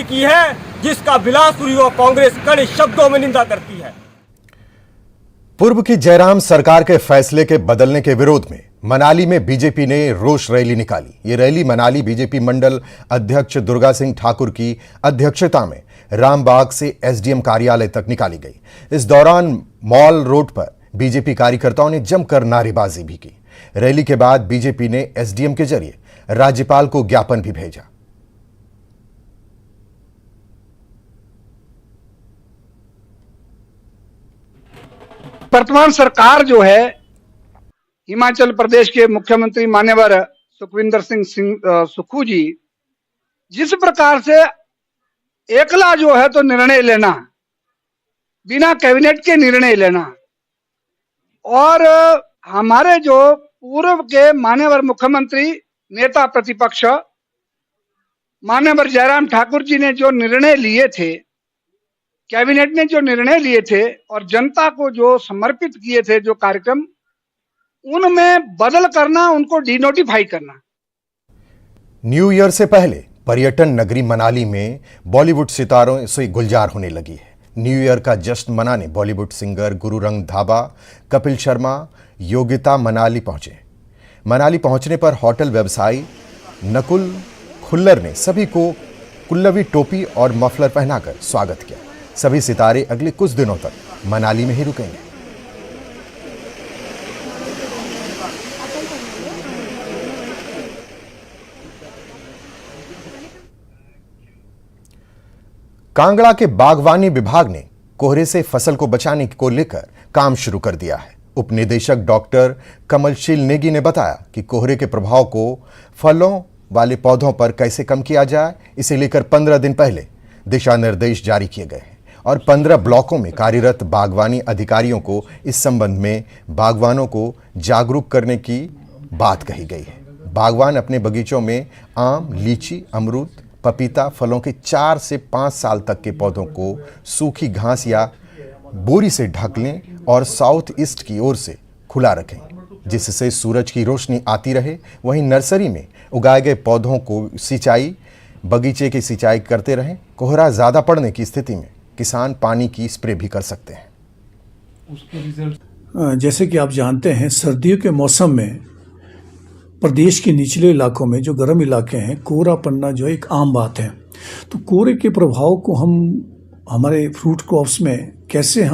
की है जिसका बिलासपुरी व कांग्रेस कड़े शब्दों में निंदा करती है। पूर्व की जयराम सरकार के फैसले के बदलने के विरोध में मनाली में बीजेपी ने रोष रैली निकाली। ये रैली मनाली बीजेपी मंडल अध्यक्ष दुर्गा सिंह ठाकुर की अध्यक्षता में रामबाग से एसडीएम कार्यालय तक निकाली गई। इस दौरान मॉल रोड पर बीजेपी कार्यकर्ताओं ने जमकर नारेबाजी भी की। रैली के बाद बीजेपी ने एसडीएम के जरिए राज्यपाल को ज्ञापन भी भेजा। वर्तमान सरकार जो है हिमाचल प्रदेश के मुख्यमंत्री मान्यवर सुखविंदर सिंह सुक्खू जी जिस प्रकार से एकला जो है तो निर्णय लेना, बिना कैबिनेट के निर्णय लेना, और हमारे जो पूर्व के मान्यवर मुख्यमंत्री नेता प्रतिपक्ष मान्यवर जयराम ठाकुर जी ने जो निर्णय लिए थे, कैबिनेट ने जो निर्णय लिए थे और जनता को जो समर्पित किए थे जो कार्यक्रम, उनमें बदल करना, उनको डिनोटिफाई करना। न्यू ईयर से पहले पर्यटन नगरी मनाली में बॉलीवुड सितारों से गुलजार होने लगी है। न्यू ईयर का जश्न मनाने बॉलीवुड सिंगर गुरुरंग धाबा, कपिल शर्मा, योगिता मनाली पहुंचे। मनाली पहुंचने पर होटल व्यवसायी नकुल खुल्लर ने सभी को कुल्लवी टोपी और मफलर पहनाकर स्वागत किया। सभी सितारे अगले कुछ दिनों तक मनाली में ही रुकेंगे। कांगड़ा के बागवानी विभाग ने कोहरे से फसल को बचाने को लेकर काम शुरू कर दिया है। उपनिदेशक डॉक्टर कमलशील नेगी ने बताया कि कोहरे के प्रभाव को फलों वाले पौधों पर कैसे कम किया जाए, इसे लेकर 15 दिन पहले दिशा निर्देश जारी किए गए हैं और 15 ब्लॉकों में कार्यरत बागवानी अधिकारियों को इस संबंध में बागवानों को जागरूक करने की बात कही गई है। बागवान अपने बगीचों में आम, लीची, अमरूद, पपीता फलों के 4 से 5 साल तक के पौधों को सूखी घास या बोरी से ढक लें और साउथ ईस्ट की ओर से खुला रखें, जिससे सूरज की रोशनी आती रहे। वहीं नर्सरी में उगाए गए पौधों को सिंचाई, बगीचे की सिंचाई करते रहें। कोहरा ज़्यादा पड़ने की स्थिति में किसान पानी की स्प्रे भी कर सकते हैं। जैसे कि आप जानते हैं, सर्दियों के मौसम में प्रदेश के निचले इलाकों में जो गर्म इलाके हैं, कोहरा पड़ना जो है एक आम बात है। तो कोहरे के प्रभाव को हम हमारे फ्रूट क्रॉप्स में कैसे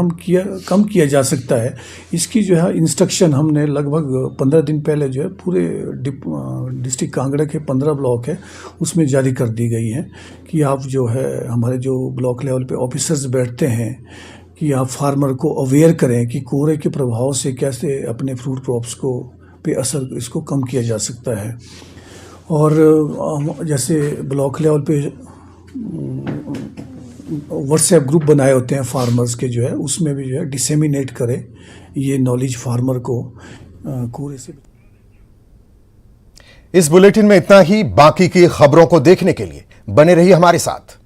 कम किया जा सकता है, इसकी जो है इंस्ट्रक्शन हमने लगभग 15 दिन पहले जो है पूरे डिस्ट्रिक्ट कांगड़ा के 15 ब्लॉक है उसमें जारी कर दी गई है कि आप जो है हमारे जो ब्लॉक लेवल पे ऑफिसर्स बैठते हैं कि आप फार्मर को अवेयर करें कि कोहरे के प्रभाव से कैसे अपने फ्रूट क्रॉप्स को पे असर इसको कम किया जा सकता है। और जैसे ब्लॉक लेवल पे व्हाट्सएप ग्रुप बनाए होते हैं फार्मर्स के, जो है उसमें भी जो है डिसेमिनेट करें ये नॉलेज फार्मर को कोहरे से। इस बुलेटिन में इतना ही। बाकी की खबरों को देखने के लिए बने रहिए हमारे साथ।